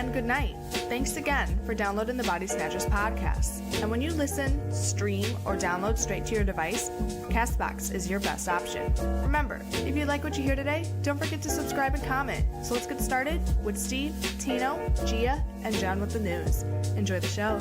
and good night. Thanks again for downloading the Body Snatchers podcast. And when you listen, stream, or download straight to your device, CastBox is your best option. Remember, if you like what you hear today, don't forget to subscribe and comment. So let's get started with Steve, Tino, Gia, and John with the news. Enjoy the show.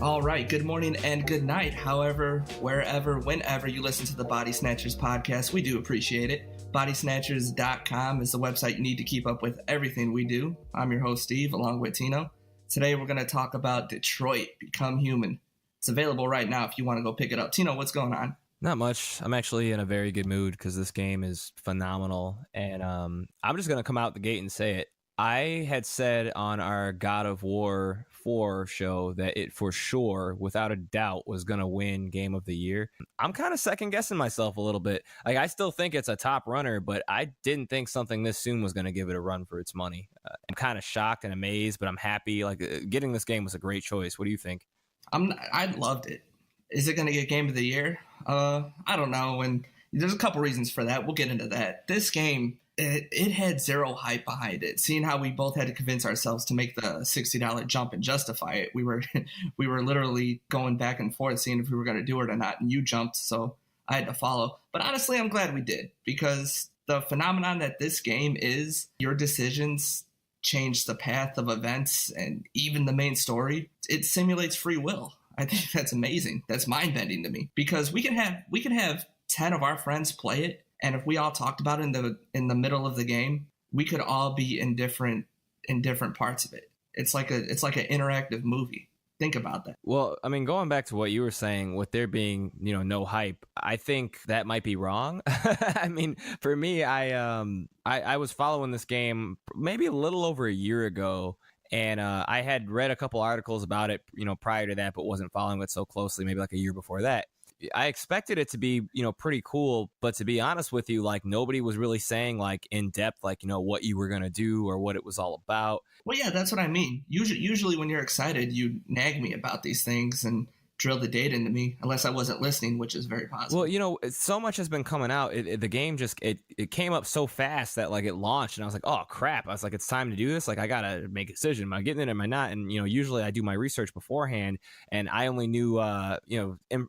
All right, good morning and good night. However, wherever, whenever you listen to the Body Snatchers podcast, we do appreciate it. Bodysnatchers.com is the website you need to keep up with everything we do. I'm your host, Steve, along with Tino. Today, we're going to talk about Detroit Become Human. It's available right now if you want to go pick it up. Tino, what's going on? Not much. I'm actually in a very good mood because this game is phenomenal. And I'm just going to come out the gate and say it. I had said on our God of War 4 show that it for sure, without a doubt, was going to win Game of the Year. I'm kind of second guessing myself a little bit. Like, I still think it's a top runner, but I didn't think something this soon was going to give it a run for its money. I'm kind of shocked and amazed, but I'm happy. Like, getting this game was a great choice. What do you think? I loved it. Is it going to get Game of the Year? I don't know. And there's a couple reasons for that. We'll get into that. This game, it had zero hype behind it. Seeing how we both had to convince ourselves to make the $60 jump and justify it, we were literally going back and forth seeing if we were going to do it or not. And you jumped, so I had to follow. But honestly, I'm glad we did, because the phenomenon that this game is, your decisions change the path of events and even the main story. It simulates free will. I think that's amazing. That's mind-bending to me, because we can have 10 of our friends play it, and if we all talked about it in the middle of the game, we could all be in different parts of it. It's like an interactive movie. Think about that. Well, I mean, going back to what you were saying, with there being, no hype, I think that might be wrong. I mean, for me, I was following this game maybe a little over a year ago, and I had read a couple articles about it, prior to that, but wasn't following it so closely, maybe like a year before that. I expected it to be, pretty cool, but to be honest with you, like, nobody was really saying, like, in depth, like, what you were going to do or what it was all about. Well, yeah, that's what I mean. Usually when you're excited, you nag me about these things and drill the data into me, unless I wasn't listening, which is very possible. Well, so much has been coming out. The game just, it came up so fast that, like, it launched, and I was like, oh, crap. I was like, it's time to do this. Like, I got to make a decision. Am I getting it? Am I not? And, usually I do my research beforehand, and I only knew,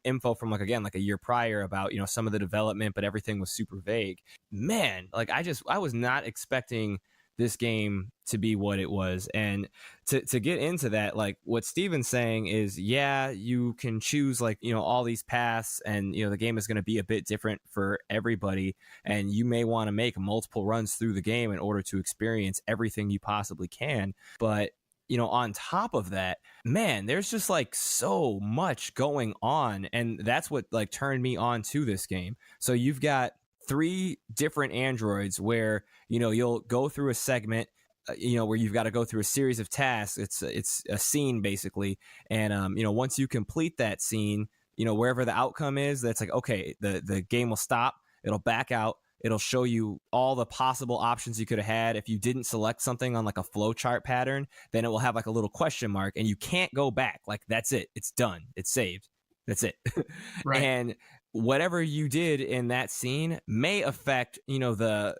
info from, like, again, like a year prior about, some of the development, but everything was super vague. Man, like, I was not expecting this game to be what it was. And to get into that, like, what Steven's saying is, yeah, you can choose, like, all these paths, and the game is going to be a bit different for everybody, and you may want to make multiple runs through the game in order to experience everything you possibly can. But on top of that, man, there's just, like, so much going on, and that's what, like, turned me on to this game. So you've got 3 different androids where you'll go through a segment where you've got to go through a series of tasks. It's a scene, basically, and once you complete that scene, wherever the outcome is, that's like, okay, the game will stop, it'll back out, it'll show you all the possible options you could have had. If you didn't select something on, like, a flowchart pattern, then it will have, like, a little question mark, and you can't go back. Like, that's it, it's done, it's saved, that's it. Right. And whatever you did in that scene may affect, the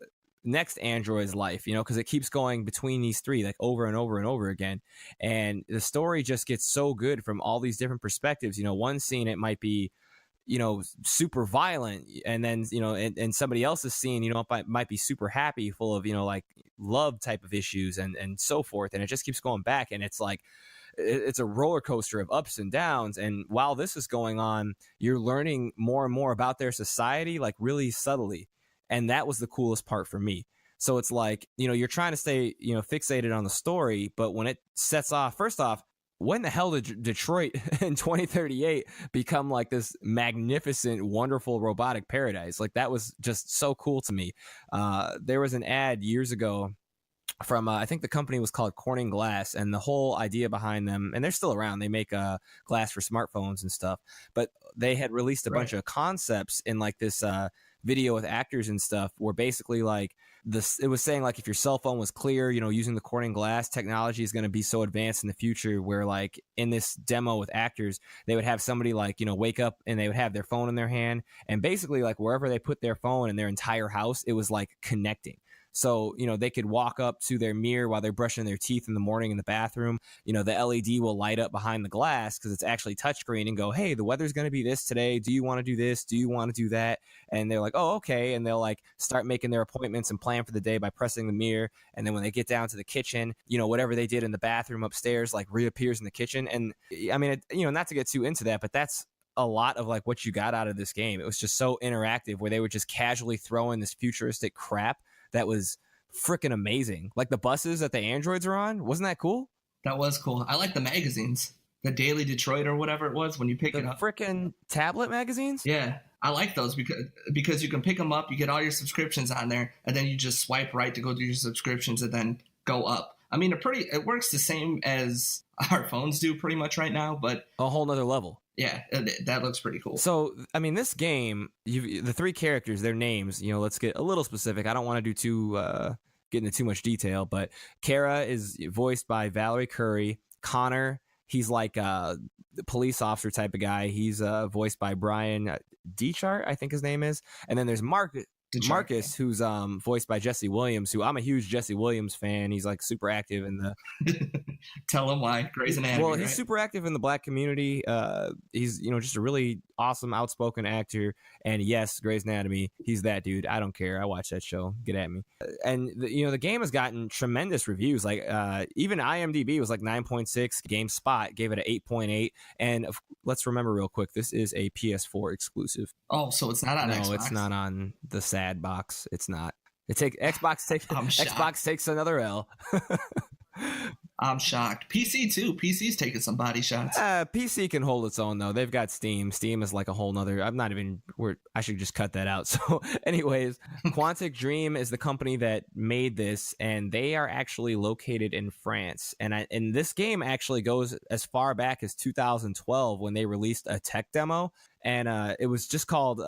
next android's life, because it keeps going between these 3, like, over and over and over again. And the story just gets so good from all these different perspectives. One scene, it might be, super violent, and then, and somebody else's scene, it might be super happy, full of, like, love type of issues and so forth. And it just keeps going back, and it's like, it's a roller coaster of ups and downs. And while this is going on, you're learning more and more about their society, like, really subtly. And that was the coolest part for me. So it's like, you're trying to stay, fixated on the story, but when it sets off, first off, when the hell did Detroit in 2038 become, like, this magnificent, wonderful robotic paradise? Like, that was just so cool to me. There was an ad years ago from I think the company was called Corning Glass, and the whole idea behind them, and they're still around, they make glass for smartphones and stuff, but they had released a bunch of concepts in, like, this video with actors and stuff, where basically, like, this, it was saying, like, if your cell phone was clear, using the Corning Glass technology is going to be so advanced in the future, where, like, in this demo with actors, they would have somebody, like, wake up and they would have their phone in their hand, and basically, like, wherever they put their phone in their entire house, it was, like, connecting. So, they could walk up to their mirror while they're brushing their teeth in the morning in the bathroom. The LED will light up behind the glass because it's actually touchscreen and go, hey, the weather's going to be this today. Do you want to do this? Do you want to do that? And they're like, oh, okay. And they'll like start making their appointments and plan for the day by pressing the mirror. And then when they get down to the kitchen, whatever they did in the bathroom upstairs, like reappears in the kitchen. And I mean, not to get too into that, but that's a lot of like what you got out of this game. It was just so interactive where they would just casually throw in this futuristic crap that was freaking amazing. Like the buses that the androids are on. Wasn't that cool? That was cool. I like the magazines, the Daily Detroit or whatever it was when you pick it up. Freaking tablet magazines? Yeah, I like those because you can pick them up, you get all your subscriptions on there, and then you just swipe right to go do your subscriptions and then go up. I mean, it works the same as our phones do pretty much right now, but a whole nother level. Yeah, that looks pretty cool. So, I mean, this game, the three characters, their names, let's get a little specific. I don't want to get into too much detail, but Kara is voiced by Valerie Curry. Connor, he's like the police officer type of guy. He's voiced by Brian Dechart, I think his name is. And then there's Marcus, who's voiced by Jesse Williams, who I'm a huge Jesse Williams fan. He's like super active in the tell him why. Grey's Anatomy. Well, he's super active in the Black community. He's just a really awesome, outspoken actor. And yes, Grey's Anatomy. He's that dude. I don't care. I watch that show. Get at me. And the game has gotten tremendous reviews. Like even IMDb was like 9.6. GameSpot gave it an 8.8. And let's remember real quick, this is a PS4 exclusive. Oh, so it's not on Xbox. No, it's not on the sad box. It's not. Xbox takes another L. I'm shocked. PC too. PC's taking some body shots. PC can hold its own though. They've got Steam. Steam is like a whole nother. I should just cut that out. So, anyways, Quantic Dream is the company that made this, and they are actually located in France. And this game actually goes as far back as 2012 when they released a tech demo. And it was just called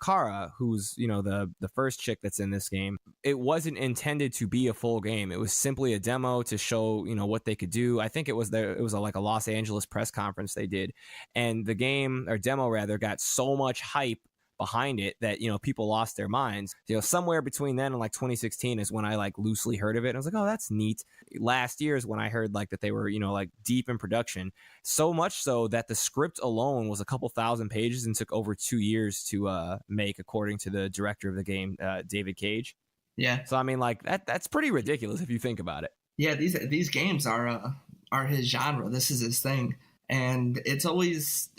Kara, who's, the first chick that's in this game. It wasn't intended to be a full game. It was simply a demo to show, what they could do. I think it was like a Los Angeles press conference they did. And the game, or demo rather, got so much hype behind it that people lost their minds. Somewhere between then and like 2016 is when I like loosely heard of it. And I was like, oh, that's neat. Last year is when I heard like that they were like deep in production, so much so that the script alone was a couple thousand pages and took over 2 years to make, according to the director of the game, David Cage. Yeah. So I mean, like that's pretty ridiculous if you think about it. Yeah, these games are his genre. This is his thing. And it's always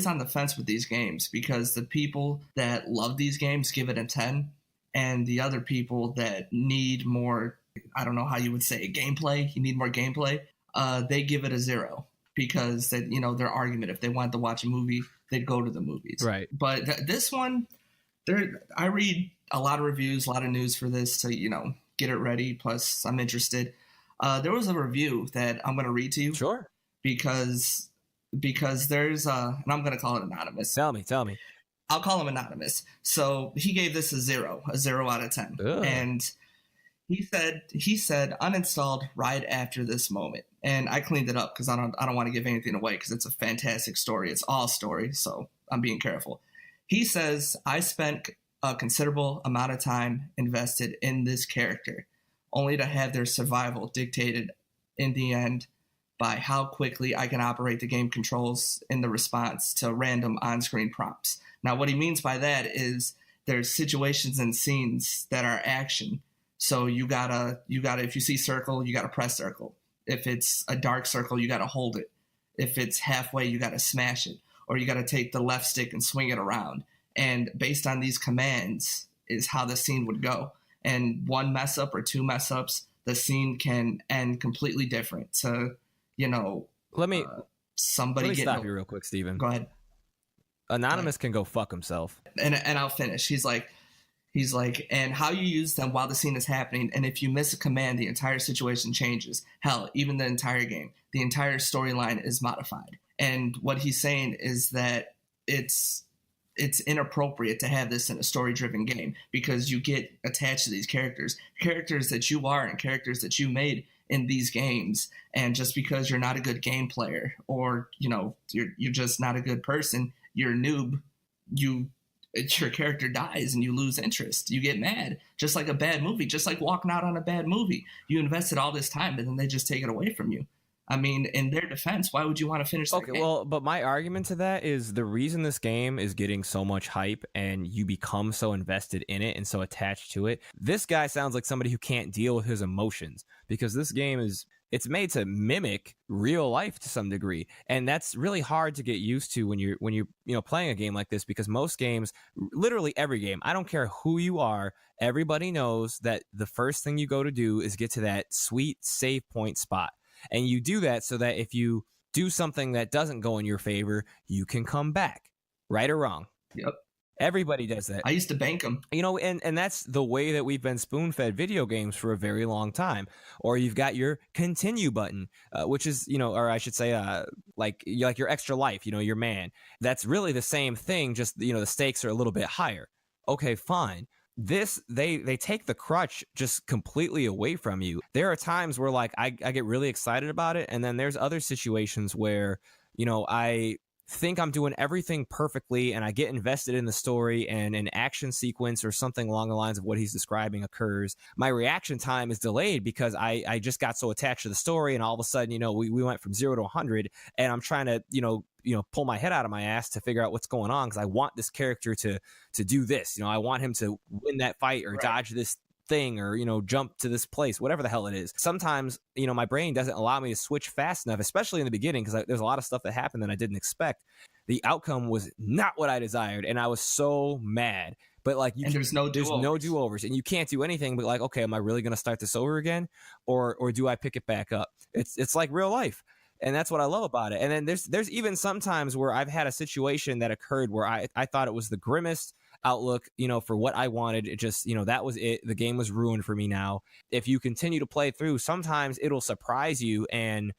on the fence with these games because the people that love these games give it a 10, and the other people that need more, I don't know how you would say, gameplay, you need more gameplay, they give it a 0 because their argument, if they wanted to watch a movie, they'd go to the movies. Right. But this one, I read a lot of reviews, a lot of news for this to get it ready. Plus, I'm interested. There was a review that I'm going to read to you. Sure. Because there's and I'm going to call it anonymous. Tell me. I'll call him anonymous. So he gave this a 0 out of 10. Ugh. And he said uninstalled right after this moment. And I cleaned it up because I don't want to give anything away because it's a fantastic story. It's all story, so I'm being careful. He says, I spent a considerable amount of time invested in this character, only to have their survival dictated in the end by how quickly I can operate the game controls in the response to random on-screen prompts. Now, what he means by that is there's situations and scenes that are action. So you gotta, if you see circle, you gotta press circle. If it's a dark circle, you gotta hold it. If it's halfway, you gotta smash it. Or you gotta take the left stick and swing it around. And based on these commands is how the scene would go. And one mess up or two mess ups, the scene can end completely different. So, let me stop you real quick, Steven. Go ahead. Anonymous can go fuck himself. And I'll finish. He's like, and how you use them while the scene is happening. And if you miss a command, the entire situation changes. Hell, even the entire game, the entire storyline is modified. And what he's saying is that it's inappropriate to have this in a story-driven game because you get attached to these characters that you are and characters that you made in these games. And just because you're not a good game player or, you're just not a good person, you're a noob, your character dies and you lose interest. You get mad, just like a bad movie, just like walking out on a bad movie. You invested all this time, and then they just take it away from you. I mean, in their defense, why would you want to finish that game? Well, but my argument to that is the reason this game is getting so much hype and you become so invested in it and so attached to it. This guy sounds like somebody who can't deal with his emotions, because this game it's made to mimic real life to some degree, and that's really hard to get used to when you're playing a game like this, because most games, literally every game, I don't care who you are, everybody knows that the first thing you go to do is get to that sweet save point spot. And you do that so that if you do something that doesn't go in your favor, you can come back, right or wrong. Yep. Everybody does that. I used to bank them. And that's the way that we've been spoon-fed video games for a very long time. Or you've got your continue button, which is, or I should say, like your extra life, your man. That's really the same thing, just, the stakes are a little bit higher. Okay, fine. This they take the crutch just completely away from you. There are times where like I get really excited about it, and then there's other situations where I think I'm doing everything perfectly and I get invested in the story, and an action sequence or something along the lines of what he's describing occurs. My reaction time is delayed because I just got so attached to the story, and all of a sudden we went from 0 to 100, and I'm trying to pull my head out of my ass to figure out what's going on, because I want this character to do this. I want him to win that fight or dodge this thing, or jump to this place, whatever the hell it is. Sometimes my brain doesn't allow me to switch fast enough, especially in the beginning, because there's a lot of stuff that happened that I didn't expect. The outcome was not what I desired, and I was so mad. But like, there's no do-overs, and you can't do anything but like, okay, am I really going to start this over again, or do I pick it back up? It's like real life. And that's what I love about it. And then there's even sometimes where I've had a situation that occurred where I thought it was the grimmest outlook, for what I wanted. It just, that was it. The game was ruined for me now. If you continue to play through, sometimes it'll surprise you, and,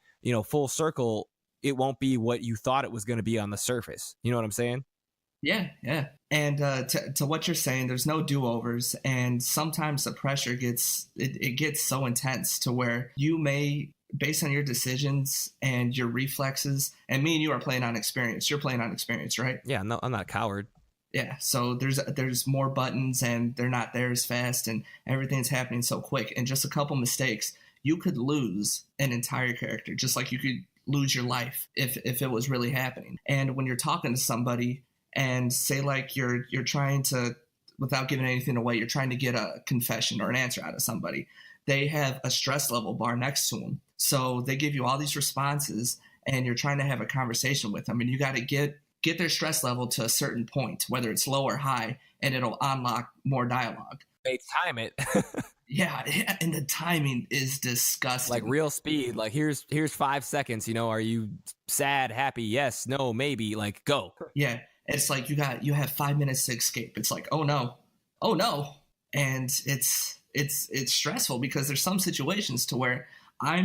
full circle, it won't be what you thought it was going to be on the surface. You know what I'm saying? Yeah. And to what you're saying, there's no do-overs, and sometimes the pressure gets so intense to where you may, based on your decisions and your reflexes, and me and you are playing on experience. You're playing on experience, right? Yeah, no, I'm not a coward. Yeah, so there's more buttons, and they're not there as fast, and everything's happening so quick. And just a couple mistakes, you could lose an entire character, just like you could lose your life if it was really happening. And when you're talking to somebody, and say like you're trying to, without giving anything away, you're trying to get a confession or an answer out of somebody, they have a stress level bar next to them. So they give you all these responses, and you're trying to have a conversation with them, and you got to get their stress level to a certain point, whether it's low or high, and it'll unlock more dialogue. They time it. Yeah, and the timing is disgusting. Like real speed. Like here's 5 seconds. Are you sad, happy? Yes, no, maybe. Like go. Yeah, it's like you have 5 minutes to escape. It's like oh no, and it's stressful, because there's some situations to where I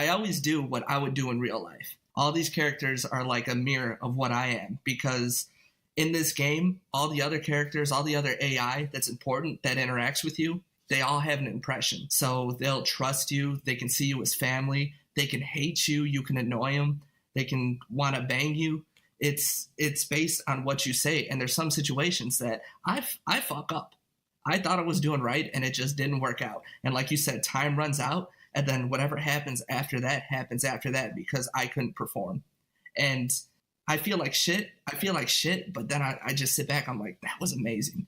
always do what I would do in real life. All these characters are like a mirror of what I am, because in this game, all the other characters, all the other AI that's important that interacts with you, they all have an impression. So they'll trust you. They can see you as family. They can hate you. You can annoy them. They can want to bang you. It's based on what you say. And there's some situations that I fuck up. I thought I was doing right, and it just didn't work out. And like you said, time runs out, and then whatever happens after that because I couldn't perform. And I feel like shit, but then I just sit back, I'm like, that was amazing.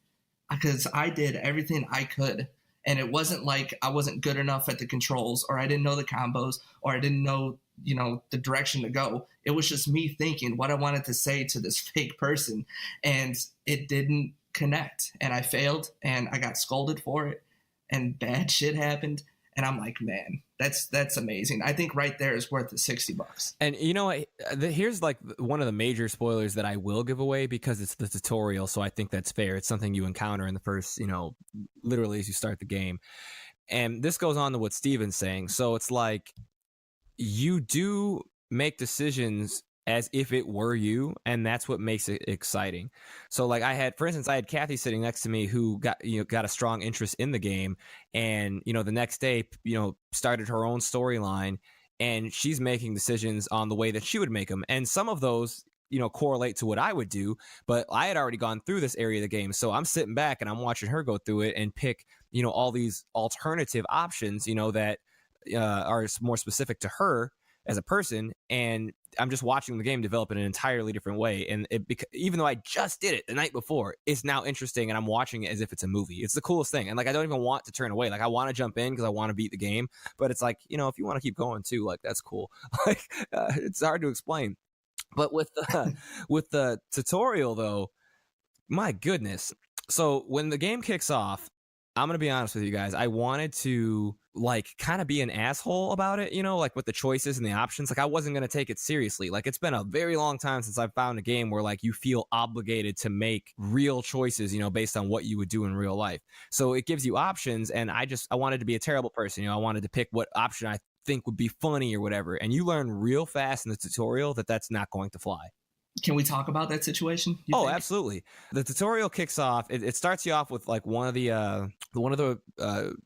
Because I did everything I could, and it wasn't like I wasn't good enough at the controls, or I didn't know the combos, or I didn't know, the direction to go. It was just me thinking what I wanted to say to this fake person, and it didn't connect, and I failed, and I got scolded for it, and bad shit happened. And I'm like, man, that's amazing. I think right there is worth the $60. And here's like one of the major spoilers that I will give away, because it's the tutorial. So I think that's fair. It's something you encounter in the first, literally as you start the game. And this goes on to what Steven's saying. So it's like you do make decisions as if it were you, and that's what makes it exciting. So like I had Kathy sitting next to me who got a strong interest in the game, and the next day started her own storyline, and she's making decisions on the way that she would make them, and some of those correlate to what I would do, but I had already gone through this area of the game. So I'm sitting back and I'm watching her go through it and pick, all these alternative options, that are more specific to her as a person. And I'm just watching the game develop in an entirely different way. And even though I just did it the night before, it's now interesting, and I'm watching it as if it's a movie. It's the coolest thing. And like, I don't even want to turn away. Like, I want to jump in because I want to beat the game, but it's like, if you want to keep going too, like, that's cool. Like, it's hard to explain. But with the tutorial though, my goodness. So when the game kicks off, I'm going to be honest with you guys. I wanted to like kind of be an asshole about it, like with the choices and the options. Like, I wasn't going to take it seriously. Like, it's been a very long time since I've found a game where like you feel obligated to make real choices, based on what you would do in real life. So it gives you options. And I wanted to be a terrible person. I wanted to pick what option I think would be funny or whatever. And you learn real fast in the tutorial that that's not going to fly. Can we talk about that situation? Oh, absolutely. The tutorial kicks off. It starts you off with like one of the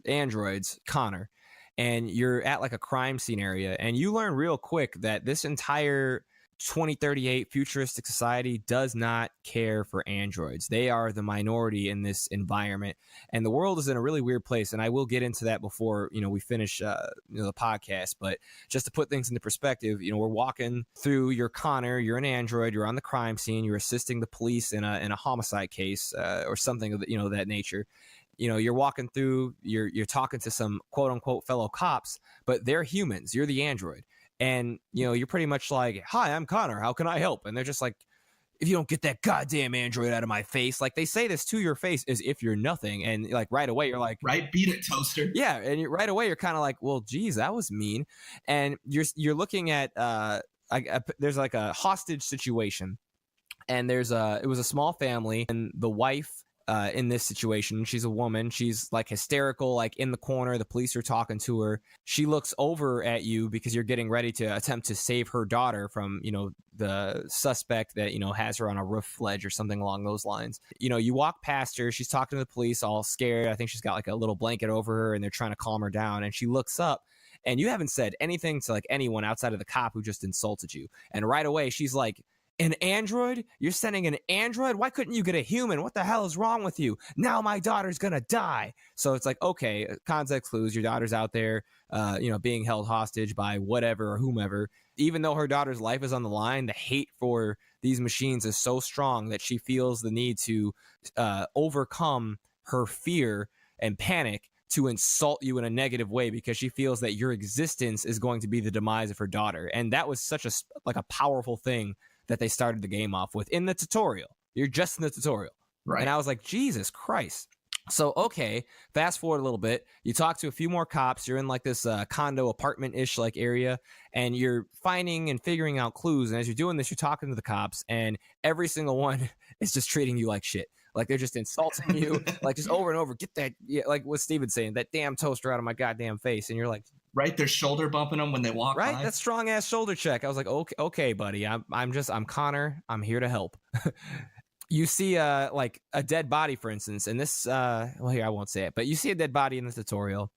androids, Connor, and you're at like a crime scene area, and you learn real quick that this entire 2038 futuristic society does not care for androids. They are the minority in this environment, and the world is in a really weird place. And I will get into that before we finish the podcast. But just to put things into perspective, we're walking through. You're Connor. You're an android. You're on the crime scene. You're assisting the police in a homicide case or something of that nature. You're walking through. You're talking to some quote unquote fellow cops, but they're humans. You're the android. And, you're pretty much like, hi, I'm Connor. How can I help? And they're just like, if you don't get that goddamn android out of my face, like they say this to your face as if you're nothing. And like right away, you're like, right, beat it, toaster. Yeah. And right away, you're kind of like, well, geez, that was mean. And you're looking at there's like a hostage situation. And it was a small family, and the wife in this situation, she's a woman. She's like hysterical, like in the corner. The police are talking to her. She looks over at you because you're getting ready to attempt to save her daughter from, the suspect that, has her on a roof ledge or something along those lines. You walk past her. She's talking to the police, all scared. I think she's got like a little blanket over her, and they're trying to calm her down. And she looks up, and you haven't said anything to like anyone outside of the cop who just insulted you. And right away, she's like, an android? You're sending an android? Why couldn't you get a human? What the hell is wrong with you? Now my daughter's gonna die. So it's like, okay, context clues. Your daughter's out there, being held hostage by whatever or whomever. Even though her daughter's life is on the line, the hate for these machines is so strong that she feels the need to overcome her fear and panic to insult you in a negative way because she feels that your existence is going to be the demise of her daughter. And that was such a powerful thing that they started the game off with in the tutorial. You're just in the tutorial. Right. And I was like, Jesus Christ. So, okay, fast forward a little bit. You talk to a few more cops. You're in like this condo apartment-ish like area, and you're finding and figuring out clues. And as you're doing this, you're talking to the cops, and every single one is just treating you like shit. Like they're just insulting you, like just over and over. Get that, like what Steven's saying, that damn toaster out of my goddamn face. And you're like, right, they're shoulder bumping them when they walk right by. That strong ass shoulder check. I was like, okay, buddy, I'm Connor, I'm here to help. You see like a dead body, for instance, and this here I won't say it, but you see a dead body in the tutorial,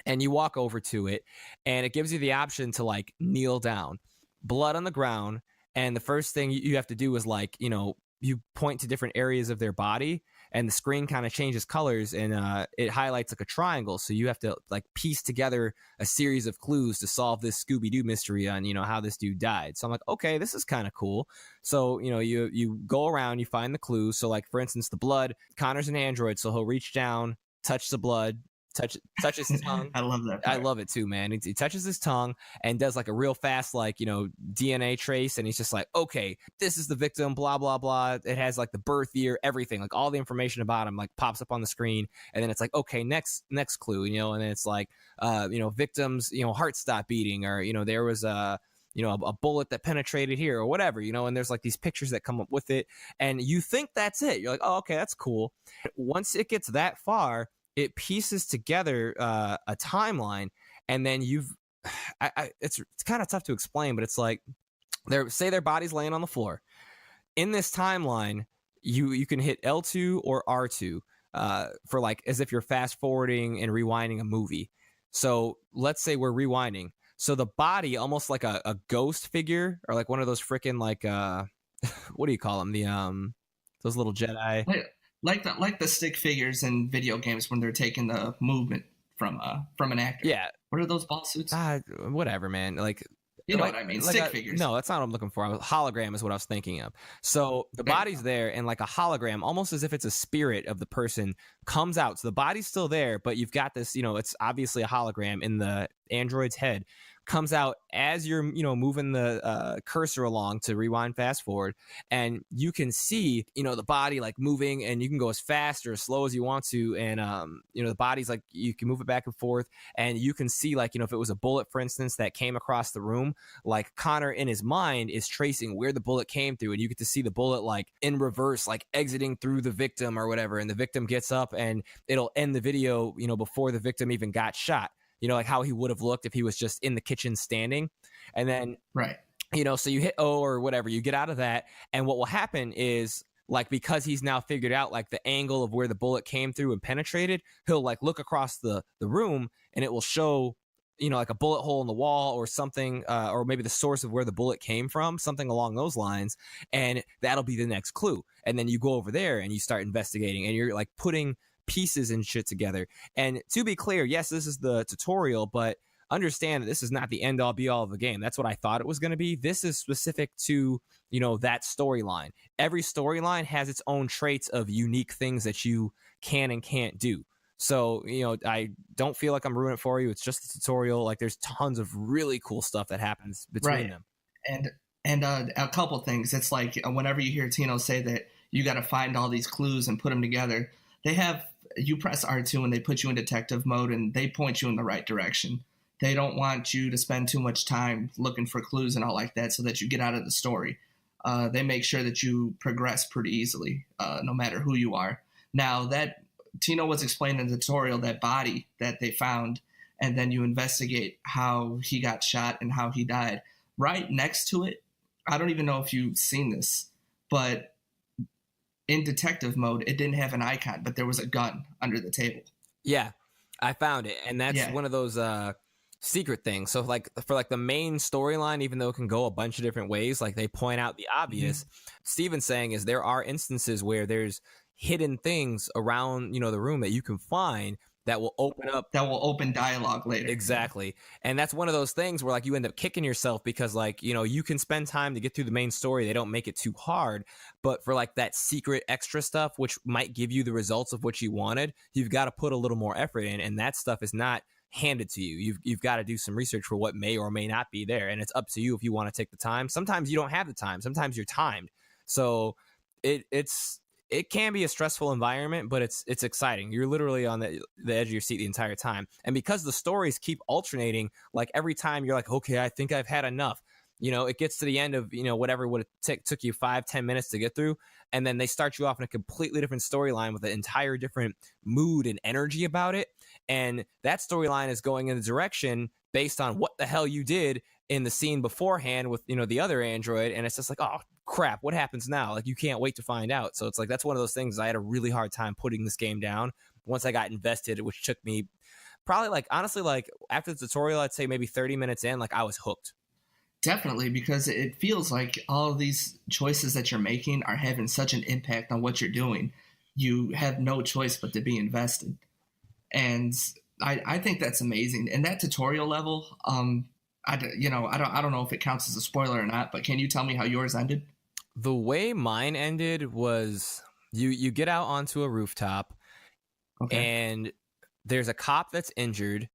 and you walk over to it, and it gives you the option to like kneel down, blood on the ground, and the first thing you have to do is like, you point to different areas of their body, and the screen kind of changes colors, and it highlights like a triangle. So you have to like piece together a series of clues to solve this Scooby-Doo mystery on, how this dude died. So I'm like, okay, this is kind of cool. So, you go around, you find the clues. So like, for instance, the blood, Connor's an android. So he'll reach down, touch the blood, touches his tongue. I love that part. I love it too, man. He touches his tongue and does like a real fast, like, DNA trace. And he's just like, okay, this is the victim, blah, blah, blah. It has like the birth year, everything, like all the information about him, like pops up on the screen. And then it's like, okay, next clue, and then it's like, victims, heart stop beating, or, there was a bullet that penetrated here or whatever, and there's like these pictures that come up with it. And you think that's it. You're like, oh, okay, that's cool. Once it gets that far, it pieces together a timeline, and then it's kind of tough to explain, but it's like their body's laying on the floor. In this timeline, you can hit L2 or R2 for like as if you're fast forwarding and rewinding a movie. So let's say we're rewinding. So the body, almost like a ghost figure, or like one of those freaking like what do you call them? The those little Jedi. Like the stick figures in video games when they're taking the movement from an actor. Yeah. What are those ball suits? Whatever, man. Like, you know like, what I mean? like Stick figures. No, that's not what I'm looking for. Hologram is what I was thinking of. So the body's there, and like a hologram, almost as if it's a spirit of the person, comes out. So the body's still there, but you've got this, it's obviously a hologram in the android's head, comes out as you're, moving the cursor along to rewind, fast forward, and you can see, the body like moving, and you can go as fast or as slow as you want to, and the body's like, you can move it back and forth, and you can see, like, if it was a bullet, for instance, that came across the room, like Connor in his mind is tracing where the bullet came through, and you get to see the bullet like in reverse, like exiting through the victim or whatever, and the victim gets up, and it'll end the video, before the victim even got shot. Like how he would have looked if he was just in the kitchen standing. And then, right. So you hit O or whatever, you get out of that. And what will happen is, like, because he's now figured out like the angle of where the bullet came through and penetrated, he'll like look across the room, and it will show, like a bullet hole in the wall or something, or maybe the source of where the bullet came from, something along those lines. And that'll be the next clue. And then you go over there and you start investigating, and you're like putting pieces and shit together. And to be clear, yes, this is the tutorial, but understand that this is not the end all be all of the game. That's what I thought it was going to be. This is specific to, that storyline. Every storyline has its own traits of unique things that you can and can't do. So, I don't feel like I'm ruining it for you. It's just a tutorial. Like, there's tons of really cool stuff that happens between them. And a couple things. It's like whenever you hear Tino say that you got to find all these clues and put them together, you press R2 and they put you in detective mode, and they point you in the right direction. They don't want you to spend too much time looking for clues and all like that so that you get out of the story. They make sure that you progress pretty easily, no matter who you are. Now, that Tino was explaining in the tutorial, that body that they found, and then you investigate how he got shot and how he died. Right next to it, I don't even know if you've seen this, but in detective mode, it didn't have an icon, but there was a gun under the table. Yeah, I found it. And that's one of those secret things. So like for like the main storyline, even though it can go a bunch of different ways, like they point out the obvious, Steven's saying is there are instances where there's hidden things around, the room that you can find that will open dialogue later. Exactly. And that's one of those things where like you end up kicking yourself because like, you can spend time to get through the main story. They don't make it too hard. But for like that secret extra stuff, which might give you the results of what you wanted, you've got to put a little more effort in. And that stuff is not handed to you. You've got to do some research for what may or may not be there. And it's up to you if you want to take the time. Sometimes you don't have the time. Sometimes you're timed. So it can be a stressful environment, but it's exciting. You're literally on the edge of your seat the entire time. And because the stories keep alternating, like every time you're like, okay, I think I've had enough. It gets to the end of, whatever would it took you 5-10 minutes to get through. And then they start you off in a completely different storyline with an entire different mood and energy about it. And that storyline is going in the direction based on what the hell you did in the scene beforehand with, the other android. And it's just like, oh, crap, what happens now? Like, you can't wait to find out. So it's like, that's one of those things. I had a really hard time putting this game down once I got invested, which took me probably like, honestly, like after the tutorial, I'd say maybe 30 minutes in, like I was hooked. Definitely, because it feels like all of these choices that you're making are having such an impact on what you're doing. You have no choice but to be invested. And I think that's amazing. And that tutorial level, I don't know if it counts as a spoiler or not, but can you tell me how yours ended? The way mine ended was you get out onto a rooftop, and there's a cop that's injured.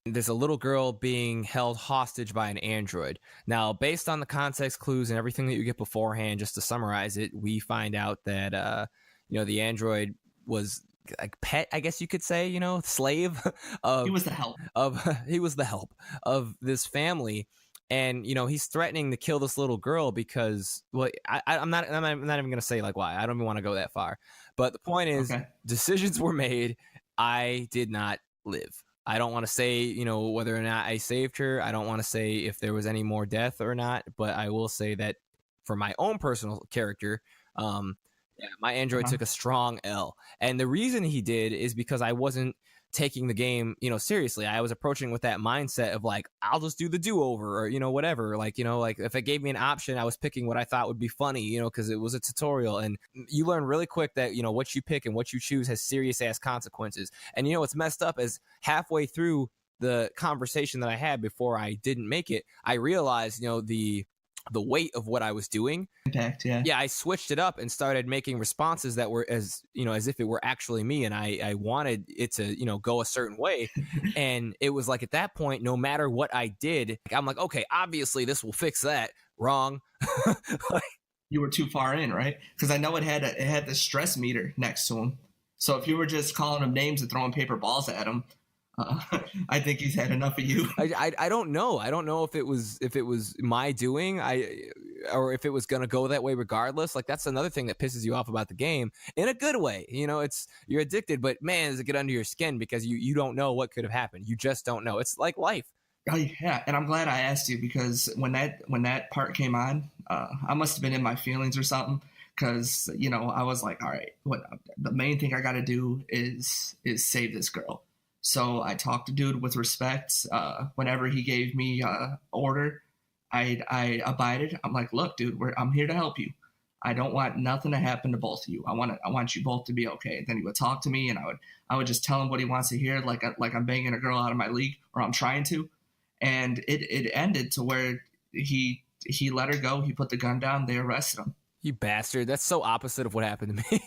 There's a little girl being held hostage by an android. Now, based on the context clues and everything that you get beforehand, just to summarize it, we find out that the android was like pet, I guess you could say, slave of he was the help of this family. And he's threatening to kill this little girl because, well, I'm not even gonna say like why. I don't even want to go that far. But the point is, decisions were made. I did not live. I don't want to say, whether or not I saved her. I don't want to say if there was any more death or not. But I will say that for my own personal character, my android took a strong L. And the reason he did is because I wasn't taking the game, seriously. I was approaching with that mindset of like, I'll just do the do-over or, whatever. Like, like if it gave me an option, I was picking what I thought would be funny, because it was a tutorial. And you learn really quick that, what you pick and what you choose has serious ass consequences. And, what's messed up is halfway through the conversation that I had before I didn't make it, I realized, the weight of what I was doing. Impact, yeah. Yeah, I switched it up and started making responses that were as if it were actually me, and I wanted it to, go a certain way. And it was like at that point, no matter what I did, I'm like, okay, obviously this will fix that. Wrong. You were too far in, right? Because I know it had the stress meter next to him. So if you were just calling him names and throwing paper balls at him, I think he's had enough of you. I don't know. I don't know if it was my doing, or if it was gonna go that way regardless. Like that's another thing that pisses you off about the game in a good way. It's you're addicted, but man, does it get under your skin because you don't know what could have happened. You just don't know. It's like life. Oh yeah, and I'm glad I asked you because when that part came on, I must have been in my feelings or something. Because I was like, all right, the main thing I got to do is save this girl. So I talked to dude with respect. Whenever he gave me order, I abided. I'm like, look, dude, I'm here to help you. I don't want nothing to happen to both of you. I want you both to be okay. Then he would talk to me, and I would just tell him what he wants to hear, like I'm banging a girl out of my league, or I'm trying to. And it ended to where he let her go. He put the gun down. They arrested him. You bastard! That's so opposite of what happened to me.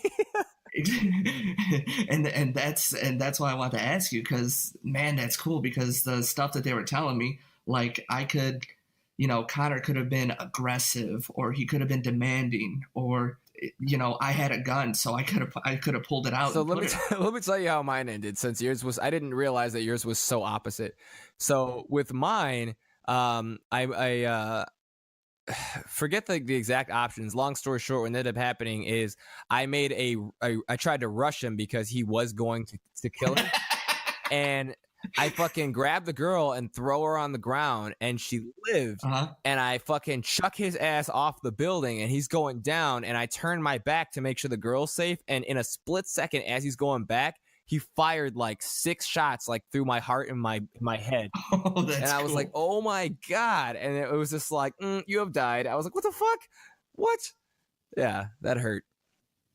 and that's why I want to ask you, because man, that's cool, because the stuff that they were telling me, like I could, Connor could have been aggressive, or he could have been demanding, or I had a gun, so I could have pulled it out. So let me tell you how mine ended, since yours was, I didn't realize that yours was so opposite. So with mine, I forget the exact options. Long story short, what ended up happening is I made I tried to rush him because he was going to kill him. And I fucking grabbed the girl and throw her on the ground, and she lived. And I fucking chuck his ass off the building, and he's going down, and I turn my back to make sure the girl's safe. And in a split second, as he's going back, he fired like 6 shots, like through my heart and my head. Oh, that's and I was cool. like, oh my God. And it was just like, you have died. I was like, what the fuck? What? Yeah, that hurt.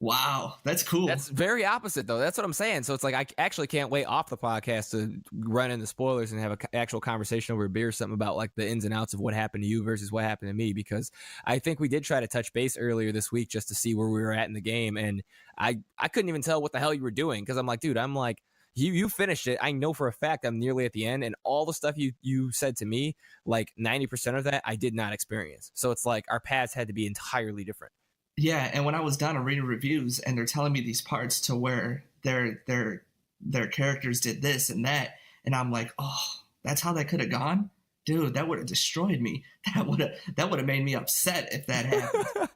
Wow, that's cool. That's very opposite, though. That's what I'm saying. So it's like I actually can't wait off the podcast to run into spoilers and have an actual conversation over a beer or something about like the ins and outs of what happened to you versus what happened to me, because I think we did try to touch base earlier this week just to see where we were at in the game, and I couldn't even tell what the hell you were doing, because I'm like, dude, I'm like, you finished it. I know for a fact I'm nearly at the end, and all the stuff you said to me, like 90% of that I did not experience. So it's like our paths had to be entirely different. Yeah, and when I was done and reading reviews, and they're telling me these parts to where their characters did this and that, and I'm like, oh, that's how that could have gone, dude. That would have destroyed me. That would have made me upset if that happened.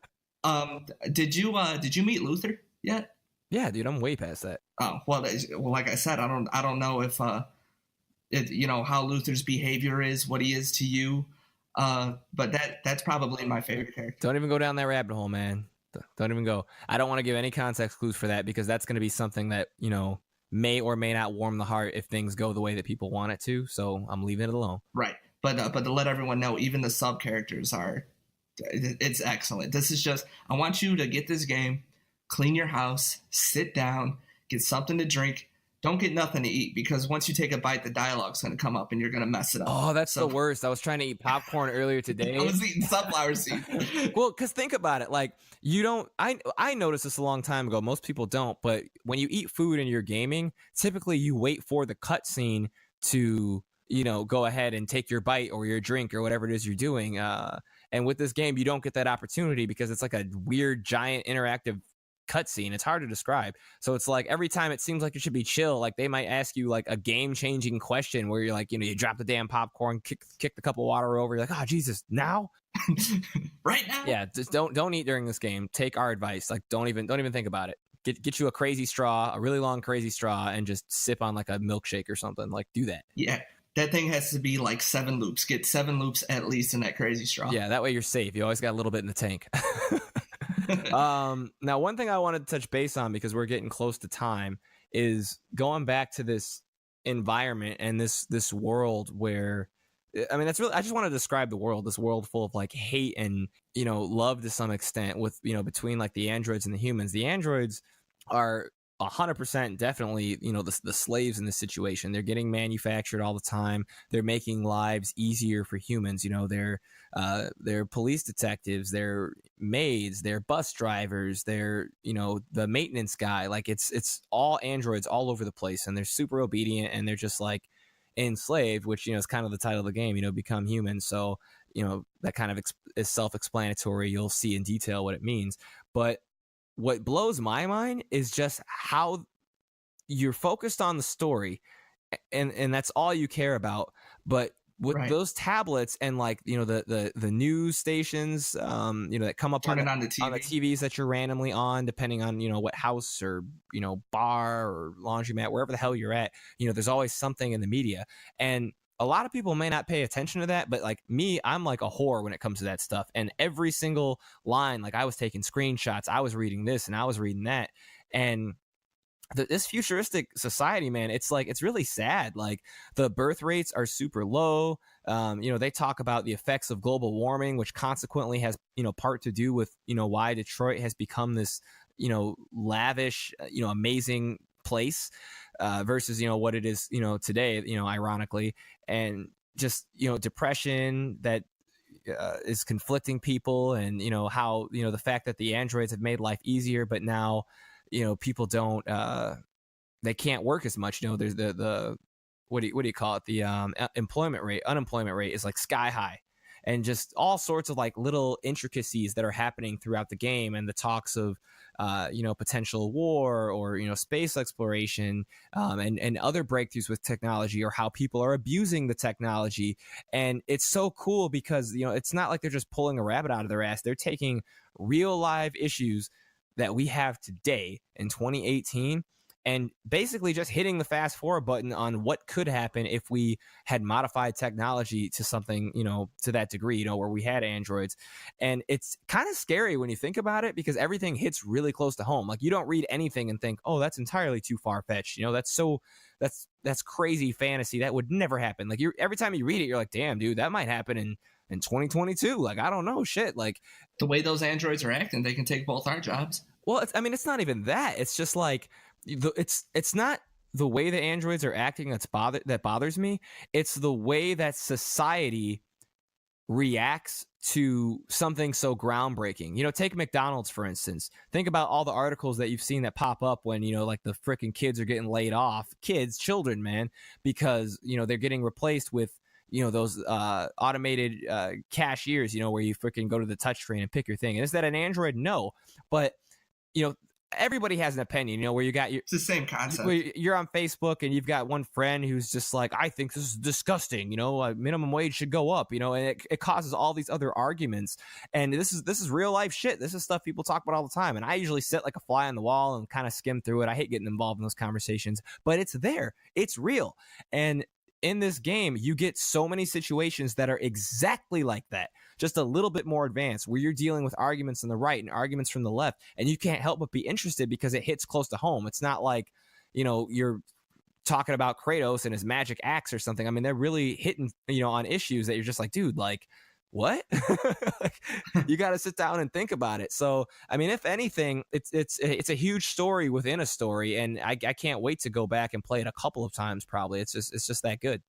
Did you meet Luther yet? Yeah, dude, I'm way past that. Oh well, like I said, I don't know if how Luther's behavior is, what he is to you. But that's probably my favorite character. Don't even go down that rabbit hole, man. Don't even go. I don't want to give any context clues for that, because that's going to be something that, may or may not warm the heart if things go the way that people want it to. So I'm leaving it alone. Right. But to let everyone know, even the sub characters it's excellent. This is just, I want you to get this game, clean your house, sit down, get something to drink. Don't get nothing to eat, because once you take a bite, the dialogue's going to come up and you're going to mess it up. Oh, that's the worst. I was trying to eat popcorn earlier today. I was eating sunflower seeds. Well, because think about it. Like, you don't, I noticed this a long time ago. Most people don't. But when you eat food and you're gaming, typically you wait for the cutscene to, go ahead and take your bite or your drink or whatever it is you're doing. And with this game, you don't get that opportunity because it's like a weird, giant, interactive cutscene. It's hard to describe. So it's like every time it seems like it should be chill, like they might ask you like a game-changing question where you're like, you drop the damn popcorn, kick the cup of water over, you're like, oh Jesus, now? Right now? Yeah, just don't eat during this game. Take our advice. Like don't even think about it. Get you a crazy straw, a really long crazy straw, and just sip on like a milkshake or something. Like do that. Yeah. That thing has to be like 7 loops. Get 7 loops at least in that crazy straw. Yeah, that way you're safe. You always got a little bit in the tank. Now, one thing I wanted to touch base on, because we're getting close to time, is going back to this environment and this world where, I mean, that's really, I just want to describe the world, this world full of like hate and, you know, love to some extent with, you know, between like the androids and the humans. The androids are 100% definitely, you know, the slaves in this situation. They're getting manufactured all the time. They're making lives easier for humans. You know, they're police detectives, they're maids, they're bus drivers, they're, you know, the maintenance guy. Like it's all androids all over the place, and they're super obedient, and they're just like enslaved, which, you know, is kind of the title of the game, you know, become human. So, you know, that kind of is self-explanatory. You'll see in detail what it means. But what blows my mind is just how you're focused on the story, and that's all you care about. But with those tablets and, like, you know, the news stations, you know, that come up on the TVs that you're randomly on, depending on, you know, what house or, you know, bar or laundromat, wherever the hell you're at, you know, there's always something in the media. And a lot of people may not pay attention to that, but like me, I'm like a whore when it comes to that stuff. And every single line, like, I was taking screenshots, I was reading this and I was reading that. And this futuristic society, man, it's like, it's really sad. Like, the birth rates are super low. You know, they talk about the effects of global warming, which consequently has, you know, part to do with, you know, why Detroit has become this, you know, lavish, you know, amazing place versus, you know, what it is, you know, today, you know, ironically. And just, you know, depression that is conflicting people, and, you know, how, you know, the fact that the androids have made life easier, but now, you know, people don't they can't work as much. You know, there's the what do you call it, the unemployment rate is like sky high, and just all sorts of like little intricacies that are happening throughout the game, and the talks of you know, potential war, or, you know, space exploration, and other breakthroughs with technology, or how people are abusing the technology. And it's so cool because, you know, it's not like they're just pulling a rabbit out of their ass. They're taking real live issues that we have today in 2018 and basically just hitting the fast forward button on what could happen if we had modified technology to something, you know, to that degree, you know, where we had androids. And it's kind of scary when you think about it, because everything hits really close to home. Like, you don't read anything and think, oh, that's entirely too far-fetched. You know, that's crazy fantasy. That would never happen. Like, every time you read it, you're like, damn, dude, that might happen in 2022. Like, I don't know, shit. Like, the way those androids are acting, they can take both our jobs. Well, I mean, it's not even that. It's just like, it's not the way the androids are acting that bothers me. It's the way that society reacts to something so groundbreaking. You know, take McDonald's, for instance. Think about all the articles that you've seen that pop up when, you know, like, the freaking kids are getting laid off. Children, man, because, you know, they're getting replaced with, you know, those automated cashiers, you know, where you freaking go to the touchscreen and pick your thing. And is that an android? No. But, you know, everybody has an opinion, you know, where you got it's the same concept. You're on Facebook and you've got one friend who's just like, I think this is disgusting, you know, minimum wage should go up, you know, and it causes all these other arguments. And this is real life shit. This is stuff people talk about all the time. And I usually sit like a fly on the wall and kind of skim through it. I hate getting involved in those conversations, but it's there. It's real. And in this game, you get so many situations that are exactly like that, just a little bit more advanced, where you're dealing with arguments on the right and arguments from the left, and you can't help but be interested because it hits close to home. It's not like, you know, you're talking about Kratos and his magic axe or something. I mean, they're really hitting, you know, on issues that you're just like, dude, like, what? Like, you got to sit down and think about it. So, I mean, if anything, it's a huge story within a story, and I can't wait to go back and play it a couple of times. Probably, it's just that good.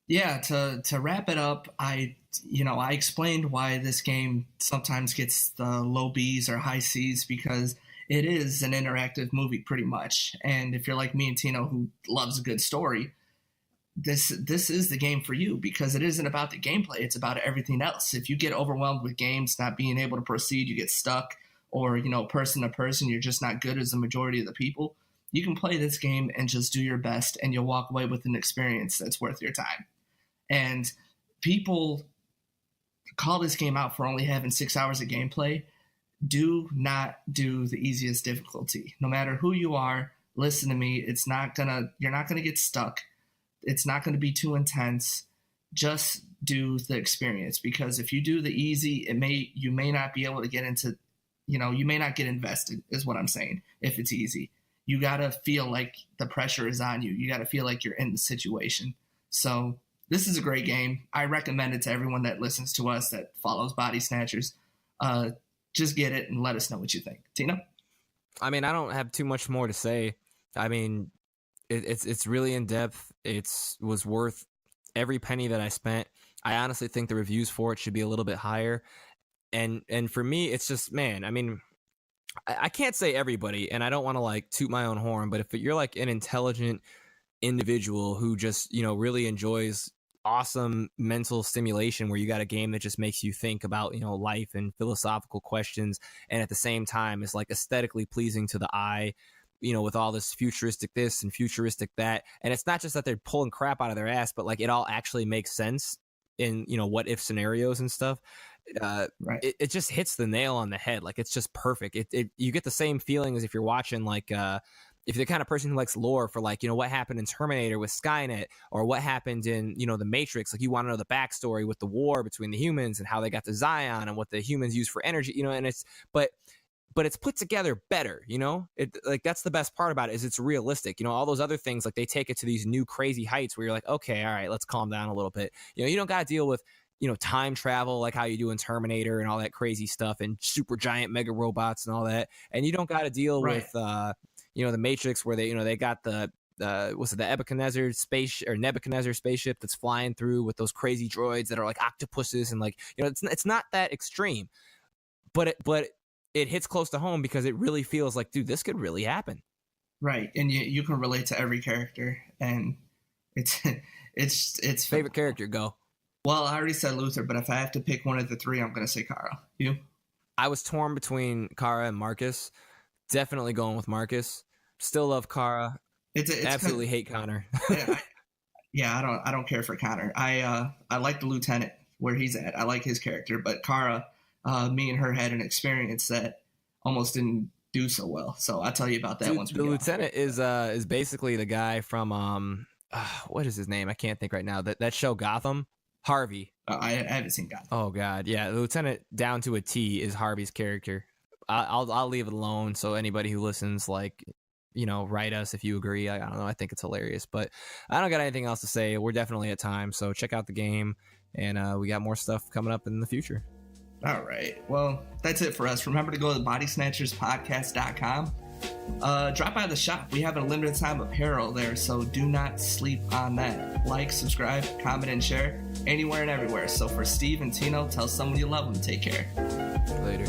Yeah. To wrap it up, I explained why this game sometimes gets the low B's or high C's, because it is an interactive movie pretty much. And if you're like me and Tino, who loves a good story, this is the game for you, because it isn't about the gameplay. It's about everything else. If you get overwhelmed with games not being able to proceed, you get stuck, or, you know, person to person, you're just not good as the majority of the people, you can play this game and just do your best, and you'll walk away with an experience that's worth your time. And people call this game out for only having 6 hours of gameplay. Do not do the easiest difficulty. No matter who you are, listen to me. You're not gonna get stuck. It's not going to be too intense. Just do the experience, because if you do the easy, you may not be able to get into, you know, you may not get invested, is what I'm saying. If it's easy, you got to feel like the pressure is on you. You got to feel like you're in the situation. So this is a great game. I recommend it to everyone that listens to us, that follows Body Snatchers. Just get it and let us know what you think. Tina? I mean, I don't have too much more to say. I mean, it's really in depth. Was worth every penny that I spent. I honestly think the reviews for it should be a little bit higher. And for me, it's just, man, I mean, I can't say everybody, and I don't want to like toot my own horn, but if you're like an intelligent individual who just, you know, really enjoys awesome mental stimulation where you got a game that just makes you think about, you know, life and philosophical questions, and at the same time is like aesthetically pleasing to the eye, you know, with all this futuristic this and futuristic that. And it's not just that they're pulling crap out of their ass, but like it all actually makes sense in, you know, what if scenarios and stuff. Right. It just hits the nail on the head. Like it's just perfect. You get the same feeling as if you're watching like if you're the kind of person who likes lore for like, you know, what happened in Terminator with Skynet, or what happened in, you know, the Matrix. Like you want to know the backstory with the war between the humans and how they got to Zion and what the humans use for energy, you know, and it's, but it's put together better, you know, it like, that's the best part about it, is it's realistic. You know, all those other things, like they take it to these new crazy heights where you're like, okay, all right, let's calm down a little bit. You know, you don't got to deal with, you know, time travel like how you do in Terminator and all that crazy stuff and super giant mega robots and all that. And you don't got to deal with, you know, the Matrix where they, you know, they got the Nebuchadnezzar spaceship that's flying through with those crazy droids that are like octopuses, and like, you know, it's not that extreme, but it hits close to home because it really feels like, dude, this could really happen. Right. And you can relate to every character, and it's favorite character, go. Well, I already said Luther, but if I have to pick one of the three, I'm going to say Kara. You? I was torn between Kara and Marcus. Definitely going with Marcus. Still love Kara. It's absolutely hate Connor. I don't care for Connor. I like the lieutenant where he's at. I like his character, but Kara, me and her had an experience that almost didn't do so well. So I'll tell you about that. Dude, once we the get lieutenant is basically the guy from what is his name? I can't think right now. That show Gotham. Harvey. I haven't seen Gotham. Oh God, yeah. The lieutenant down to a T is Harvey's character. I'll leave it alone. So anybody who listens, like, you know, write us if you agree. I don't know. I think it's hilarious, but I don't got anything else to say. We're definitely at time. So check out the game, and we got more stuff coming up in the future. All right. Well, that's it for us. Remember to go to bodysnatcherspodcast.com. Drop by the shop. We have a limited time apparel there, so do not sleep on that. Like, subscribe, comment, and share anywhere and everywhere. So for Steve and Tino, tell someone you love them. Take care. Later.